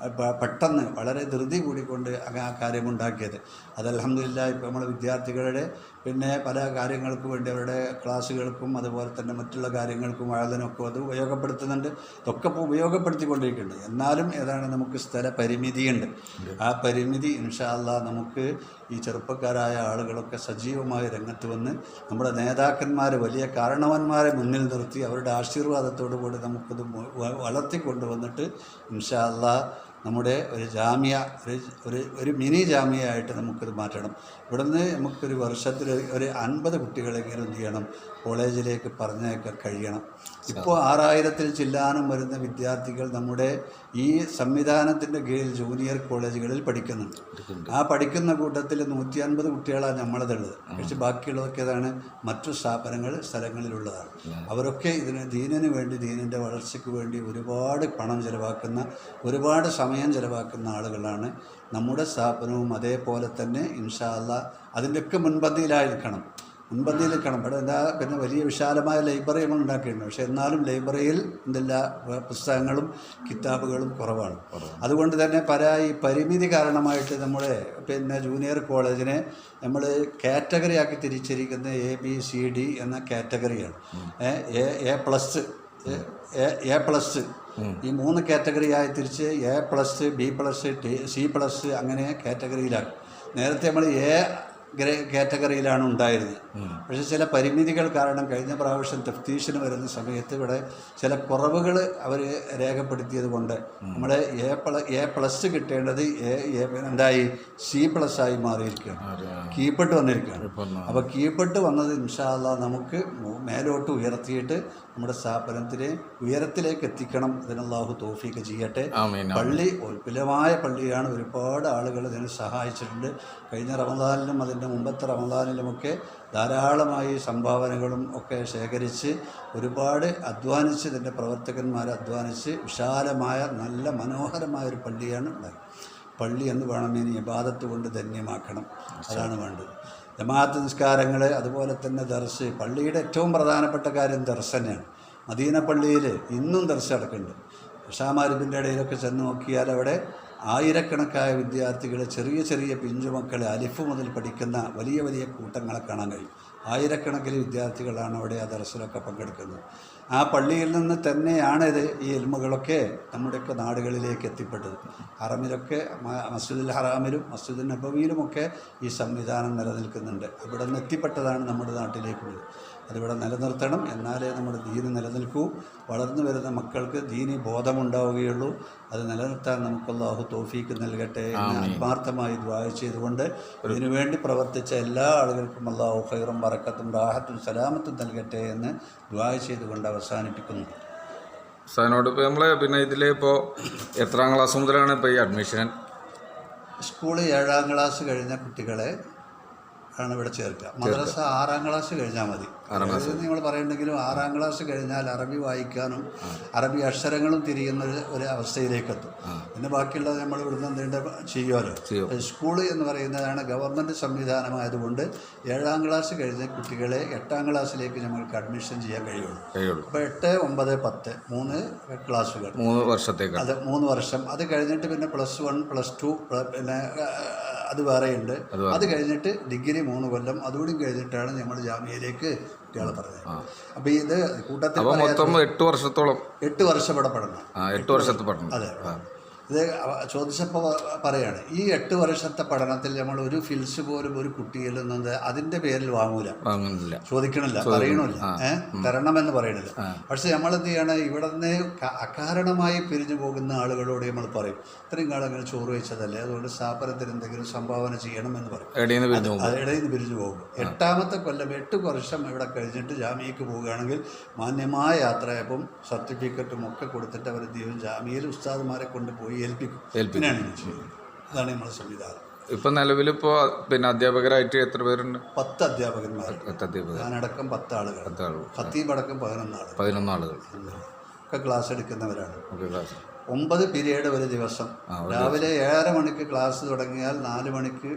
[SPEAKER 2] പെട്ടെന്ന് വളരെ ധൃതി കൂടിക്കൊണ്ട് ആ കാര്യമുണ്ടാക്കിയത്. അത് അൽഹംദുലില്ലാഹ് ഇപ്പോൾ നമ്മുടെ വിദ്യാർത്ഥികളുടെ പിന്നെ പല കാര്യങ്ങൾക്കും വേണ്ടി അവരുടെ ക്ലാസ്സുകൾക്കും അതുപോലെ തന്നെ മറ്റുള്ള കാര്യങ്ങൾക്കും വഴലിനൊക്കെ അത് ഉപയോഗപ്പെടുത്തുന്നുണ്ട്. ഇതൊക്കെ ഇപ്പോൾ ഉപയോഗപ്പെടുത്തിക്കൊണ്ടിരിക്കുന്നുണ്ട്. എന്നാലും ഏതാണ് നമുക്ക് സ്ഥല പരിമിതിയുണ്ട്. ആ പരിമിതി ഇൻഷാ അല്ലാഹ് നമുക്ക് ഈ ചെറുപ്പക്കാരായ ആളുകളൊക്കെ സജീവമായി രംഗത്ത് വന്ന് നമ്മുടെ നേതാക്കന്മാർ, വലിയ കാരണവന്മാരെ മുന്നിൽ നിർത്തി അവരുടെ ആശീർവാദത്തോടു കൂടി നമുക്കത് വളർത്തിക്കൊണ്ടുവന്നിട്ട് ഇൻഷാ അല്ലാഹ് നമ്മുടെ ഒരു ജാമ്യ, ഒരു മിനി ജാമ്യയായിട്ട് നമുക്കത് മാറ്റണം. ഇവിടുന്ന് നമുക്കൊരു വർഷത്തിൽ ഒരു 50 കുട്ടികളെങ്കിലും എന്ത് ചെയ്യണം, കോളേജിലേക്ക് പറഞ്ഞേക്കാൻ കഴിയണം. ഇപ്പോൾ 6000-ൽ ചില്ലാനം വരുന്ന വിദ്യാർത്ഥികൾ നമ്മുടെ ഈ സംവിധാനത്തിൻ്റെ കീഴിൽ ജൂനിയർ കോളേജുകളിൽ പഠിക്കുന്നുണ്ട്. ആ പഠിക്കുന്ന കൂട്ടത്തിൽ 150 കുട്ടികളാണ് നമ്മളതുള്ളത്. പക്ഷേ ബാക്കിയുള്ളതൊക്കെ ഏതാണ്, മറ്റു സ്ഥലങ്ങളിലുള്ളതാണ്. അവരൊക്കെ ദീനിന് വേണ്ടി, ദീനിൻ്റെ വളർച്ചയ്ക്ക് വേണ്ടി ഒരുപാട് പണം ചെലവാക്കുന്ന, ഒരുപാട് സമയം ചെലവാക്കുന്ന ആളുകളാണ്. നമ്മുടെ സ്ഥാപനവും അതേപോലെ തന്നെ ഇൻഷാ അല്ലാഹ് അതിൻ്റെയൊക്കെ മുൻപന്തിയിലായിരിക്കണം. ഇവിടെ എന്താ പിന്നെ വലിയ വിശാലമായ ലൈബ്രറി നമ്മൾ ഉണ്ടാക്കിയിട്ടുണ്ട്. പക്ഷേ എന്നാലും ലൈബ്രറിയിൽ എന്തെല്ലാം പുസ്തകങ്ങളും കിതാബുകളും കുറവാണ്. അതുകൊണ്ട് തന്നെ ഈ പരിമിതി കാരണമായിട്ട് നമ്മുടെ പിന്നെ ജൂനിയർ കോളേജിനെ നമ്മൾ കാറ്റഗറിയാക്കി തിരിച്ചിരിക്കുന്ന ABCD എന്ന കാറ്റഗറിയാണ്. എ പ്ലസ് ഈ 3 കാറ്റഗറിയായി തിരിച്ച് A+, B+, C+, അങ്ങനെ കാറ്റഗറിയിലാണ്. നേരത്തെ നമ്മൾ കാറ്റഗറിയിലാണ് ഉണ്ടായിരുന്നത്. പക്ഷേ ചില പരിമിതികൾ കാരണം കഴിഞ്ഞ പ്രാവശ്യം തഫ്തീഷിന് വരുന്ന സമയത്ത് ഇവിടെ ചില കുറവുകൾ അവർ രേഖപ്പെടുത്തിയത് കൊണ്ട് നമ്മൾ A+ കിട്ടേണ്ടത് എന്തായി C+ ആയി മാറിയിരിക്കുകയാണ്, കീപ്പെട്ട് വന്നിരിക്കുകയാണ്. അപ്പോൾ കീപ്പെട്ട് വന്നത് ഇൻഷാ അല്ലാഹ് നമുക്ക് മേലോട്ട് ഉയർത്തിയിട്ട് നമ്മുടെ സ്ഥാപനത്തിനെ ഉയരത്തിലേക്ക് എത്തിക്കണം. ഇതിന് അല്ലാഹു തൗഫീഖ് ചെയ്യട്ടെ. പള്ളി വിപുലമായ പള്ളിയാണ്, ഒരുപാട് ആളുകൾ ഇതിനെ സഹായിച്ചിട്ടുണ്ട്. കഴിഞ്ഞ റമദാനിലും അതിൻ്റെ മുമ്പത്തെ റമദാനിലുമൊക്കെ ധാരാളമായി സംഭാവനകളും ഒക്കെ ശേഖരിച്ച് ഒരുപാട് അധ്വാനിച്ച് ഇതിൻ്റെ പ്രവർത്തകന്മാർ അധ്വാനിച്ച് വിശാലമായ നല്ല മനോഹരമായ ഒരു പള്ളിയാണ് ഉണ്ടായത്. പള്ളി എന്ന് വേണമെങ്കിൽ ഇബാദത്ത് കൊണ്ട് ധന്യമാക്കണം, അതാണ് വേണ്ടത്. ജമാഅത്ത് നിസ്കാരങ്ങൾ, അതുപോലെ തന്നെ ദർസ്. പള്ളിയുടെ ഏറ്റവും പ്രധാനപ്പെട്ട കാര്യം ദർസ് തന്നെയാണ്. മദീന പള്ളിയിൽ ഇന്നും ദർസ് നടക്കുന്നുണ്ട്. ഇഷാമാരിബിൻ്റെ ഇടയിലൊക്കെ ചെന്ന് നോക്കിയാൽ അവിടെ ആയിരക്കണക്കായ വിദ്യാർത്ഥികൾ, ചെറിയ ചെറിയ പിഞ്ചുമക്കൾ, അലിഫ് മുതൽ പഠിക്കുന്ന വലിയ വലിയ കൂട്ടങ്ങളെ കാണാൻ കഴിയും. ആയിരക്കണക്കിന് വിദ്യാർത്ഥികളാണ് അവിടെ ആ ദർസിലൊക്കെ പങ്കെടുക്കുന്നത്. ആ പള്ളിയിൽ നിന്ന് തന്നെയാണിത് ഈ ഇൽമുകളൊക്കെ നമ്മുടെയൊക്കെ നാടുകളിലേക്ക് എത്തിപ്പെട്ടത്. ഹറമിലൊക്കെ, മസ്ജിദുൽ ഹറാമിലും മസ്ജിദുൽ നബവിയിലുമൊക്കെ ഈ സംവിധാനം നിലനിൽക്കുന്നുണ്ട്. അവിടെ നിന്ന് എത്തിപ്പെട്ടതാണ് നമ്മുടെ നാട്ടിലേക്കുള്ളത്. അതിവിടെ നിലനിർത്തണം, എന്നാലേ നമ്മുടെ ദീന് നിലനിൽക്കൂ. വളർന്നു വരുന്ന മക്കൾക്ക് ദീനി ബോധമുണ്ടാവുകയുള്ളൂ. അത് നിലനിർത്താൻ നമുക്ക് അല്ലാഹു തൗഫീക്ക് നൽകട്ടെ എന്ന് ആത്മാർത്ഥമായി ദുആ ചെയ്തുകൊണ്ട് ഇതിനുവേണ്ടി പ്രവർത്തിച്ച എല്ലാ ആളുകൾക്കും അല്ലാഹു ഖൈറും ബറക്കത്തും റാഹത്തും സലാമത്തും നൽകട്ടെ എന്ന് ദുആ ചെയ്തുകൊണ്ട് അവസാനിപ്പിക്കുന്നു.
[SPEAKER 1] സാറിനോട് ഇപ്പോൾ നമ്മൾ പിന്നെ ഇതിലിപ്പോൾ എത്രാം ക്ലാസ് മുതലാണ് ഇപ്പോൾ ഈ അഡ്മിഷൻ?
[SPEAKER 2] സ്കൂൾ 7ാം ക്ലാസ് കഴിഞ്ഞ കുട്ടികളെ ആണ് ഇവിടെ ചേർക്കുക. മദ്രസ 6ാം ക്ലാസ് കഴിഞ്ഞാൽ മതി. നിങ്ങൾ പറയുന്നുണ്ടെങ്കിലും 6ാം ക്ലാസ് കഴിഞ്ഞാൽ അറബി വായിക്കാനും അറബി അക്ഷരങ്ങളും തിരിയുന്ന ഒരു അവസ്ഥയിലേക്കെത്തും. പിന്നെ ബാക്കിയുള്ളത് നമ്മൾ ഇവിടുന്ന് എന്തെങ്കിലും ചെയ്യുമല്ലോ. സ്കൂൾ എന്ന് പറയുന്നതാണ് ഗവൺമെൻറ് സംവിധാനമായതുകൊണ്ട് 7ാം ക്ലാസ് കഴിഞ്ഞ കുട്ടികളെ 8ാം ക്ലാസ്സിലേക്ക് നമ്മൾക്ക് അഡ്മിഷൻ ചെയ്യാൻ കഴിയുള്ളൂ. അപ്പോൾ 8, 9, 10 3 ക്ലാസ്സുകൾ,
[SPEAKER 1] 3 വർഷത്തേക്ക്.
[SPEAKER 2] അത് 3 വർഷം. അത് കഴിഞ്ഞിട്ട് പിന്നെ +1, +2, പിന്നെ അത് വേറെയുണ്ട്. അത് കഴിഞ്ഞിട്ട് ഡിഗ്രി 3 കൊല്ലം, അതുകൂടി കഴിഞ്ഞിട്ടാണ് നമ്മൾ ജാമ്യയിലേക്ക് കുട്ടികളെ പറഞ്ഞത്. അപ്പോൾ ഇത് കൂട്ടത്തിൽ
[SPEAKER 1] 8 വർഷത്തോളം
[SPEAKER 2] 8 വർഷം ഇവിടെ പഠനം.
[SPEAKER 1] 8 വർഷത്തെ പഠനം.
[SPEAKER 2] അതെ. ഇത് ചോദിച്ചപ്പോൾ പറയാണ്, ഈ 8 വർഷത്തെ പഠനത്തിൽ നമ്മൾ ഒരു ഫിൽസ് പോലും ഒരു കുട്ടിയിൽ നിന്നത് അതിൻ്റെ പേരിൽ വാങ്ങൂല, ചോദിക്കണില്ല, പറയണില്ല, തരണമെന്ന് പറയണില്ല. പക്ഷെ നമ്മളെന്ത് ചെയ്യണം, ഇവിടെ നിന്ന് അകാരണമായി പിരിഞ്ഞു പോകുന്ന ആളുകളോട് നമ്മൾ പറയും, ഇത്രയും കാലം അങ്ങനെ ചോറ് വെച്ചതല്ലേ, അതുകൊണ്ട് സ്ഥാപനത്തിന് എന്തെങ്കിലും സംഭാവന ചെയ്യണമെന്ന് പറയും. ഇടയിൽ നിന്ന് പിരിഞ്ഞു പോകും. 8ാമത്തെ കൊല്ലം 8 വർഷം ഇവിടെ കഴിഞ്ഞിട്ട് ജാമ്യയ്ക്ക് പോവുകയാണെങ്കിൽ മാന്യമായ യാത്രയപ്പം സർട്ടിഫിക്കറ്റും ഒക്കെ കൊടുത്തിട്ട് അവർ ജാമ്യയിൽ ഉസ്താദുമാരെ കൊണ്ടുപോയി ഏൽപ്പിക്കും. അതാണ് നമ്മുടെ സംവിധാനം.
[SPEAKER 1] ഇപ്പം നിലവിലിപ്പോൾ പിന്നെ അധ്യാപകരായിട്ട് എത്ര പേരുണ്ട്?
[SPEAKER 2] 10 അധ്യാപകന്മാർ. ഞാനടക്കം 10 ആളുകൾ, ഖത്തീബ് അടക്കം 11 ആളുകൾ ഒക്കെ ക്ലാസ് എടുക്കുന്നവരാണ്. 9 പീരീഡ് ഒരു ദിവസം. രാവിലെ 7:30 മണിക്ക് ക്ലാസ് തുടങ്ങിയാൽ 4 മണിക്ക്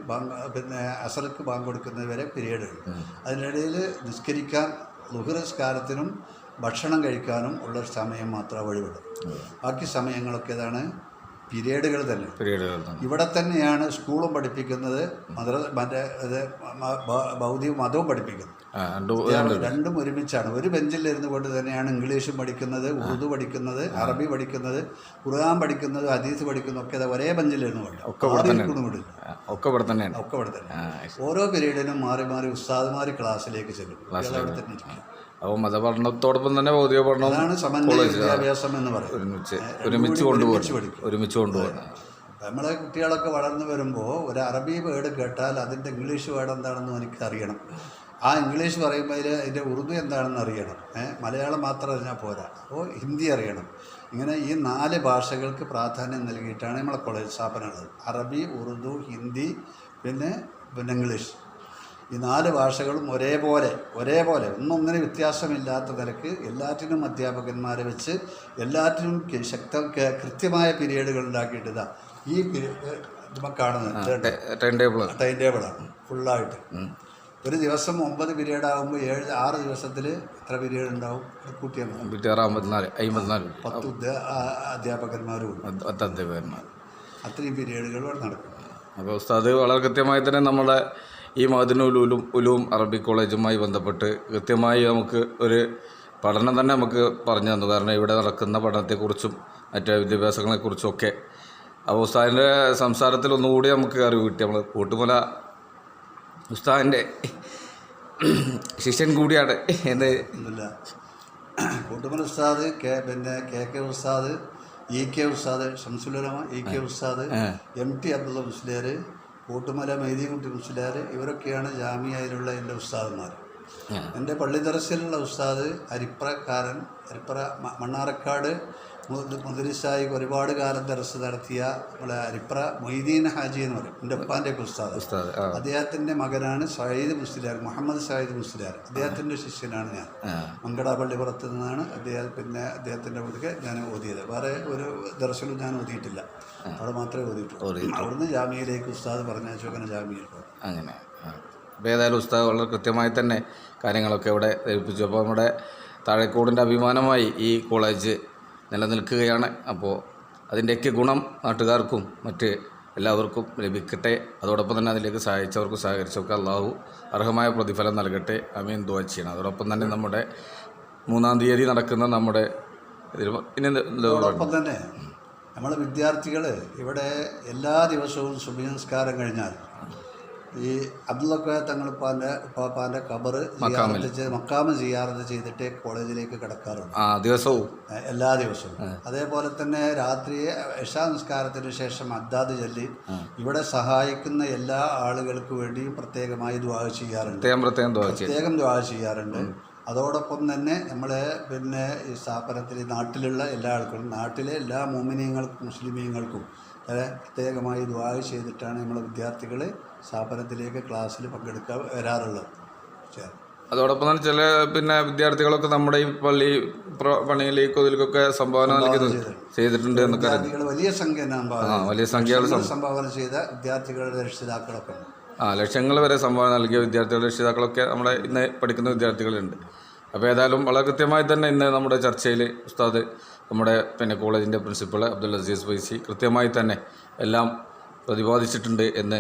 [SPEAKER 2] പിന്നെ അസർക്ക് ബാങ്ക് കൊടുക്കുന്നവരെ പീരീഡുകൾ. അതിനിടയിൽ നിസ്കരിക്കാൻ ളുഹ്ർ നിസ്കാരത്തിനും ഭക്ഷണം കഴിക്കാനും ഉള്ള സമയം മാത്രമേ വഴിവിടും. ബാക്കി സമയങ്ങളൊക്കെ ഇതാണ് പീരീഡുകൾ തന്നെ. ഇവിടെ തന്നെയാണ് സ്കൂളും പഠിപ്പിക്കുന്നത്, മറ്റേ ഭൗതിക മതവും പഠിപ്പിക്കുന്നത്. രണ്ടും ഒരുമിച്ചാണ്. ഒരു ബെഞ്ചിലിരുന്ന് കൊണ്ട് തന്നെയാണ് ഇംഗ്ലീഷും പഠിക്കുന്നത്, ഉറുദു പഠിക്കുന്നത്, അറബി പഠിക്കുന്നത്, ഖുർആൻ പഠിക്കുന്നത്, ഹദീസ് പഠിക്കുന്നത് ഒക്കെ ഒരേ ബെഞ്ചിലിരുന്ന് കൊണ്ട്. ഒക്കെ ഇവിടെ തന്നെ. ഓരോ പീരീഡിനും മാറി മാറി ഉസ്താദുമാർ ക്ലാസ്സിലേക്ക് ചെല്ലും. അവിടെ തന്നെ ഇരിക്കും.
[SPEAKER 1] അപ്പോൾ മതപഠനത്തോടൊപ്പം തന്നെ ഭൗതിക പഠനം,
[SPEAKER 2] വിദ്യാഭ്യാസം എന്ന് പറയും,
[SPEAKER 1] ഒരുമിച്ച് കൊണ്ടുപോകണം.
[SPEAKER 2] നമ്മളെ കുട്ടികളൊക്കെ വളർന്നു വരുമ്പോൾ ഒരു അറബി വേർഡ് കേട്ടാൽ അതിൻ്റെ ഇംഗ്ലീഷ് വേർഡ് എന്താണെന്ന് എനിക്ക് അറിയണം. ആ ഇംഗ്ലീഷ് പറയുമ്പോൾ അതിൻ്റെ ഉറുദു എന്താണെന്ന് അറിയണം. മലയാളം മാത്രം അറിഞ്ഞാൽ പോരാ, അപ്പോൾ ഹിന്ദി അറിയണം. ഇങ്ങനെ ഈ 4 ഭാഷകൾക്ക് പ്രാധാന്യം നൽകിയിട്ടാണ് നമ്മളെ കോളേജ് സ്ഥാപനങ്ങൾ. അറബി, ഉറുദു, ഹിന്ദി, പിന്നെ ഇംഗ്ലീഷ്. ഈ 4 ഭാഷകളും ഒരേപോലെ ഒന്നൊന്നിന് വ്യത്യാസമില്ലാത്ത നിലക്ക് എല്ലാറ്റിനും അധ്യാപകന്മാരെ വെച്ച് എല്ലാറ്റിനും കൃത്യമായ പീരീഡുകൾ ഉണ്ടാക്കിയിട്ട് ഇതാ ഈ കാണുന്നത് ടൈം ടേബിളാണ് ഫുള്ളായിട്ട്. ഒരു ദിവസം 9 പീരീഡ് ആകുമ്പോൾ 6 ദിവസത്തിൽ എത്ര പീരീഡ് ഉണ്ടാവും? കൂട്ടിയാൽ 10 അധ്യാപകന്മാരും അത്രയും പീരീഡുകൾ നടക്കും.
[SPEAKER 1] അപ്പോൾ ഉസ്താദ് വളരെ കൃത്യമായി തന്നെ നമ്മുടെ ഈ മഅദിനുൽ ഉലൂം അറബിക് കോളേജുമായി ബന്ധപ്പെട്ട് കൃത്യമായി നമുക്ക് ഒരു പഠനം തന്നെ നമുക്ക് പറഞ്ഞു തന്നു. കാരണം ഇവിടെ നടക്കുന്ന പഠനത്തെക്കുറിച്ചും മറ്റു ഉസ്താദിൻ്റെ ശിഷ്യൻ കൂടിയാണ് എന്ന്
[SPEAKER 2] ഒന്നുമില്ല. കൂട്ടുമല ഉസ്താദ് കെ കെ ഉസ്താദ്, EK ഉസ്താദ്, ഷംസുലുലമ EK ഉസ്താദ്, MT അബ്ദുള്ള മുസ്ലിയാർ, കൂട്ടുമല മൈദീൻകുട്ടി മുസ്ലിയാർ, ഇവരൊക്കെയാണ് ജാമിയയിലുള്ള എൻ്റെ ഉസ്താദന്മാർ. എൻ്റെ പള്ളി ദർസിലുള്ള ഉസ്താദ് അരിപ്ര മണ്ണാറക്കാട് മുദരിസായി ഒരുപാട് കാലം ദർസ് നടത്തിയ നമ്മളെ അരിപ്ര മൊയ്തീൻ ഹാജി എന്ന് പറയും, എൻ്റെ ഉപ്പാൻ്റെയൊക്കെ ഉസ്താദ്. അദ്ദേഹത്തിൻ്റെ മകനാണ് സയ്യിദ് മുസ്ലിയാർ, മുഹമ്മദ് സയ്യിദ് മുസ്ലിയാർ. അദ്ദേഹത്തിൻ്റെ ശിഷ്യനാണ് ഞാൻ. മങ്കട പള്ളിപ്പുറത്ത് നിന്നാണ് അദ്ദേഹത്തിൻ്റെ വീട്ടിൽ ഞാൻ ഓതിയത്. വേറെ ഒരു ദർസിലും ഞാൻ ഓതിയിട്ടില്ല, അവിടെ മാത്രമേ ഓതിയിട്ടുള്ളൂ. അവിടുന്ന് ജാമ്യയിലേക്ക് ഉസ്താദ് പറഞ്ഞയച്ചു, അങ്ങനെ ജാമ്യയിൽ പോകും. അങ്ങനെ
[SPEAKER 1] അപ്പോൾ ഏതായാലും ഉസ്താദ് വളരെ കൃത്യമായി തന്നെ കാര്യങ്ങളൊക്കെ ഇവിടെ ധരിപ്പിച്ചു. അപ്പോൾ നമ്മുടെ താഴേക്കോടിൻ്റെ അഭിമാനമായി ഈ കോളേജ് നിലനിൽക്കുകയാണ്. അപ്പോൾ അതിൻ്റെയൊക്കെ ഗുണം നാട്ടുകാർക്കും മറ്റ് എല്ലാവർക്കും ലഭിക്കട്ടെ. അതോടൊപ്പം തന്നെ അതിലേക്ക് സഹായിച്ചവർക്കും സഹകരിച്ചവർക്ക് അള്ളാഹു അർഹമായ പ്രതിഫലം നൽകട്ടെ. ആമീൻ ദുആ ചെയ്യണം. അതോടൊപ്പം തന്നെ നമ്മുടെ 3-ാം തീയതി നടക്കുന്ന നമ്മുടെ
[SPEAKER 2] അതോടൊപ്പം തന്നെ നമ്മൾ വിദ്യാർത്ഥികൾ ഇവിടെ എല്ലാ ദിവസവും സുബഹി നിസ്കാരം കഴിഞ്ഞാൽ ഈ അബ്ദുള്ള തങ്ങളുപ്പാൻ്റെ ഖബറ് മക്കാമ് സിയാറത്ത് ചെയ്തിട്ട് കോളേജിലേക്ക് കിടക്കാറുണ്ട്
[SPEAKER 1] ദിവസവും,
[SPEAKER 2] എല്ലാ ദിവസവും. അതേപോലെ തന്നെ രാത്രി ഇശാ നിസ്കാരത്തിന് ശേഷം അദ്ദാദ് ചൊല്ലി ഇവിടെ സഹായിക്കുന്ന എല്ലാ ആളുകൾക്ക് വേണ്ടിയും പ്രത്യേകമായി ദുആ ചെയ്യാറുണ്ട്, പ്രത്യേകം ദുആ ചെയ്യാറുണ്ട്. അതോടൊപ്പം തന്നെ നമ്മളെ ഈ സ്ഥാപനത്തിൽ നാട്ടിലുള്ള എല്ലാ ആൾക്കും, നാട്ടിലെ എല്ലാ മുഅ്മിനീങ്ങൾക്കും മുസ്ലിമീങ്ങൾക്കും പ്രത്യേകമായി ദുആ ചെയ്തിട്ടാണ് നമ്മളെ വിദ്യാർത്ഥികൾ സ്ഥാപനത്തിലേക്ക് ക്ലാസ്സിൽ പങ്കെടുക്കാൻ വരാറുള്ളത്.
[SPEAKER 1] അതോടൊപ്പം തന്നെ ചില വിദ്യാർത്ഥികളൊക്കെ നമ്മുടെ ഈ പണിയിലേക്കും ഇതിലേക്കൊക്കെ സംഭാവന ചെയ്തിട്ടുണ്ട് എന്നൊക്കെ
[SPEAKER 2] വലിയ സംഖ്യ സംഭാവന ചെയ്ത വിദ്യാർത്ഥികളുടെ രക്ഷിതാക്കളൊക്കെ
[SPEAKER 1] ലക്ഷങ്ങൾ വരെ സംഭാവന നൽകിയ വിദ്യാർത്ഥികളുടെ രക്ഷിതാക്കളൊക്കെ നമ്മുടെ ഇന്ന് പഠിക്കുന്ന വിദ്യാർത്ഥികളുണ്ട്. അപ്പോൾ ഏതായാലും വളരെ കൃത്യമായി തന്നെ ഇന്ന് നമ്മുടെ ചർച്ചയിൽ ഉസ്താദ് നമ്മുടെ കോളേജിൻ്റെ പ്രിൻസിപ്പൾ അബ്ദുൽ അസീസ് ഫൈസി കൃത്യമായി തന്നെ എല്ലാം പ്രതിപാദിച്ചിട്ടുണ്ട് എന്ന്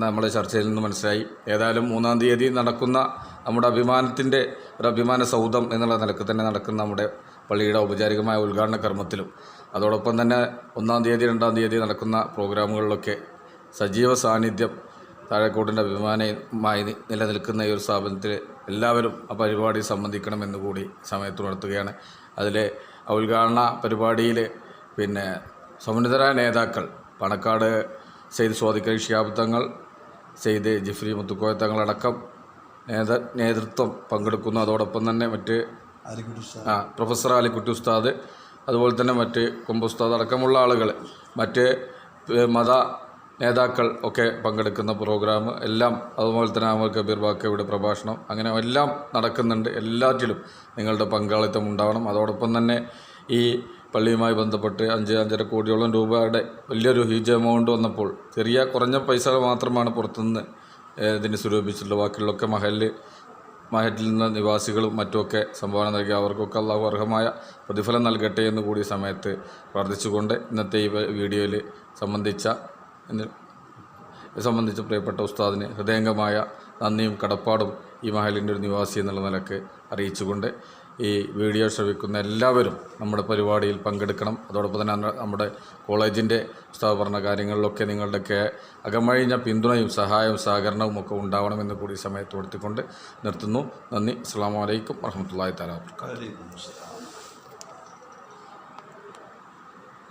[SPEAKER 1] നമ്മുടെ ചർച്ചയിൽ നിന്ന് മനസ്സിലായി. ഏതായാലും 3-ാം തീയതി നടക്കുന്ന നമ്മുടെ അഭിമാനത്തിൻ്റെ ഒരു അഭിമാന സൗധം എന്നുള്ള നിലക്ക് തന്നെ നടക്കുന്ന നമ്മുടെ പള്ളിയുടെ ഔപചാരികമായ ഉദ്ഘാടന കർമ്മത്തിലും അതോടൊപ്പം തന്നെ 1-ാം തീയതി 2-ാം തീയതി നടക്കുന്ന പ്രോഗ്രാമുകളിലൊക്കെ സജീവ സാന്നിധ്യം താഴേക്കോടിൻ്റെ അഭിമാനമായി നിലനിൽക്കുന്ന ഈ ഒരു സ്ഥാപനത്തിൽ എല്ലാവരും ആ പരിപാടി സംബന്ധിക്കണമെന്ന് കൂടി സമയത്ത് ഉണർത്തുകയാണ്. അതിലെ ഉദ്ഘാടന പരിപാടിയിൽ സമുന്നതരായ നേതാക്കൾ പണക്കാട് സെയ്ദ് സ്വാദിഖ് ഷിഹാബ് തങ്ങൾ, സെയ്ദ് ജിഫ്രി മുത്തുക്കോയ തങ്ങളടക്കം നേതൃത്വം പങ്കെടുക്കുന്നു. അതോടൊപ്പം തന്നെ മറ്റ് പ്രൊഫസർ അലിക്കുട്ടി ഉസ്താദ്, അതുപോലെ തന്നെ മറ്റ് കുമ്പുസ്താദ് അടക്കമുള്ള ആളുകൾ, മറ്റ് മത നേതാക്കൾ ഒക്കെ പങ്കെടുക്കുന്ന പ്രോഗ്രാം എല്ലാം, അതുപോലെ തന്നെ അമർ കബീർ ബാക്കയുടെ പ്രഭാഷണം, അങ്ങനെ എല്ലാം നടക്കുന്നുണ്ട്. എല്ലാറ്റിലും നിങ്ങളുടെ പങ്കാളിത്തം ഉണ്ടാവണം. അതോടൊപ്പം തന്നെ ഈ പള്ളിയുമായി ബന്ധപ്പെട്ട് 5-5.5 കോടിയോളം രൂപയുടെ വലിയൊരു ഹ്യൂജ് എമൗണ്ട് വന്നപ്പോൾ കുറഞ്ഞ പൈസ മാത്രമാണ് പുറത്തുനിന്ന് ഇതിന് സ്വരൂപിച്ചിട്ടുള്ളത്. ബാക്കിയുള്ളൊക്കെ മഹലിൽ നിന്ന് നിവാസികളും മറ്റുമൊക്കെ സംഭാവന നൽകി അവർക്കൊക്കെ അള്ളാഹു അർഹമായ പ്രതിഫലം നൽകട്ടെ എന്ന് കൂടി സമയത്ത് പ്രാർത്ഥിച്ചുകൊണ്ട് ഇന്നത്തെ ഈ വീഡിയോയിൽ സംബന്ധിച്ച് പ്രിയപ്പെട്ട ഉസ്താദിന് ഹൃദയംഗമായ നന്ദിയും കടപ്പാടും ഈ മഹലിൻ്റെ ഒരു നിവാസി എന്നുള്ള നിലക്ക് അറിയിച്ചുകൊണ്ട് ഈ വീഡിയോ ശ്രവിക്കുന്ന എല്ലാവരും നമ്മുടെ പരിപാടിയിൽ പങ്കെടുക്കണം. അതോടൊപ്പം തന്നെ നമ്മുടെ കോളേജിൻ്റെ ഉസ്താദ് പറഞ്ഞ കാര്യങ്ങളിലൊക്കെ നിങ്ങളുടെയൊക്കെ അകമഴിഞ്ഞ പിന്തുണയും സഹായവും സഹകരണവും ഒക്കെ ഉണ്ടാവണമെന്ന് കൂടി സമയത്ത് കൊടുത്തിക്കൊണ്ട് നിർത്തുന്നു. നന്ദി. അസ്സലാമു അലൈക്കും വറഹ്മത്തുള്ളാഹി തആല വബറകാതുഹു.